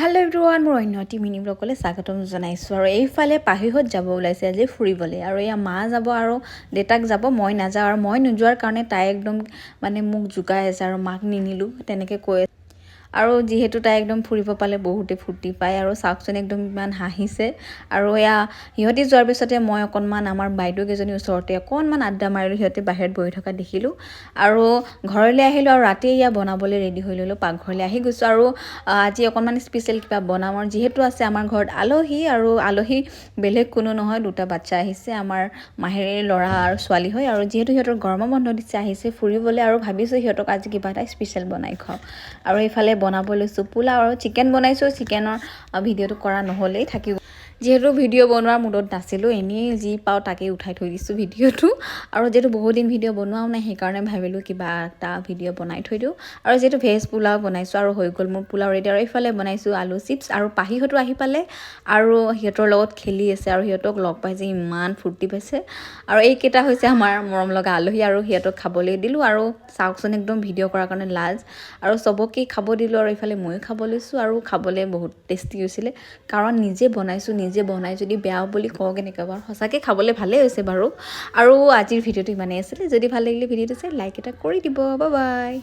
Hello' everyone, মোৰ অন্যটি mini ব্লগলৈ স্বাগতম জনাইছোঁ। আৰু এইফালে পাহিহঁত যাব ওলাইছে আজি ফুৰিবলৈ। আৰু এয়া মা যাব আৰু দেউতাক যাব, মই নাযাওঁ। আৰু মই নোযোৱাৰ কাৰণে তাই একদম মোক জোকাই আছে আৰু মাক নিনিলোঁ তেনেকৈ কৈ আছে। আৰু যিহেতু তাই একদম ফুৰিব পালে বহুতে ফূৰ্তি পায়। আৰু চাওকচোন একদম ইমান হাঁহিছে। আৰু এয়া সিহঁতি যোৱাৰ পিছতে মই অকণমান আমাৰ বাইদেউকেইজনীৰ ওচৰতে অকণমান আড্ডা মাৰিলোঁ। সিহঁতে বাহিৰত বহি থকা দেখিলোঁ আৰু ঘৰলৈ আহিলোঁ। আৰু ৰাতি এয়া বনাবলৈ ৰেডি হৈ ল'লোঁ, পাকঘৰলৈ আহি গৈছোঁ। আৰু আজি অকণমান স্পেচিয়েল কিবা বনাম। আৰু যিহেতু আছে আমাৰ ঘৰত আলহী, আৰু আলহী বেলেগ কোনো নহয়, দুটা বাচ্চা আহিছে, আমাৰ মাহীৰ ল'ৰা আৰু ছোৱালী হয়। আৰু যিহেতু সিহঁতৰ গৰমৰ বন্ধ দিছে, আহিছে ফুৰিবলৈ, আৰু ভাবিছোঁ সিহঁতক আজি কিবা এটা স্পেচিয়েল বনাই খুৱাওঁ। আৰু এইফালে বনাব লৈছোঁ পোলাও, আৰু চিকেন বনাইছোঁ। চিকেনৰ ভিডিঅ'টো কৰা নহ'লেই, থাকিব যিহেতু ভিডিঅ' বনোৱাৰ মুডত নাছিলোঁ, এনেই যি পাওঁ তাকেই উঠাই থৈ দিছোঁ ভিডিঅ'টো। আৰু যিহেতু বহুত দিন ভিডিঅ' বনোৱাও নাই, সেইকাৰণে ভাবিলোঁ কিবা এটা ভিডিঅ' বনাই থৈ দিওঁ। আৰু যিহেতু ভেজ পোলাও বনাইছোঁ, আৰু হৈ গ'ল মোৰ পোলাও ৰেডি। আৰু এইফালে বনাইছোঁ আলু চিপছ, আৰু পাহিহঁতো আহি পালে আৰু সিহঁতৰ লগত খেলি আছে। আৰু সিহঁতক লগ পাই যে ইমান ফূৰ্তি পাইছে। আৰু এইকেইটা হৈছে আমাৰ মৰম লগা আলহী, আৰু সিহঁতক খাবলৈ দিলোঁ। আৰু চাওকচোন একদম ভিডিঅ' কৰাৰ কাৰণে লাজ, আৰু চবকে খাব দিলোঁ। আৰু এইফালে ময়ো খাব লৈছোঁ, আৰু খাবলৈ বহুত টেষ্টি হৈছিলে, কাৰণ নিজে বনাইছোঁ। নিজে বনাই যদি বেয়া বুলি কওঁ কেনেকৈ বাৰু, সঁচাকৈ খাবলৈ ভালেই হৈছে বাৰু। আৰু আজিৰ ভিডিঅ'টো ইমানেই আছিলে। যদি ভাল লাগিলে ভিডিঅ'টো চাই লাইক এটা কৰি দিব। Bye bye.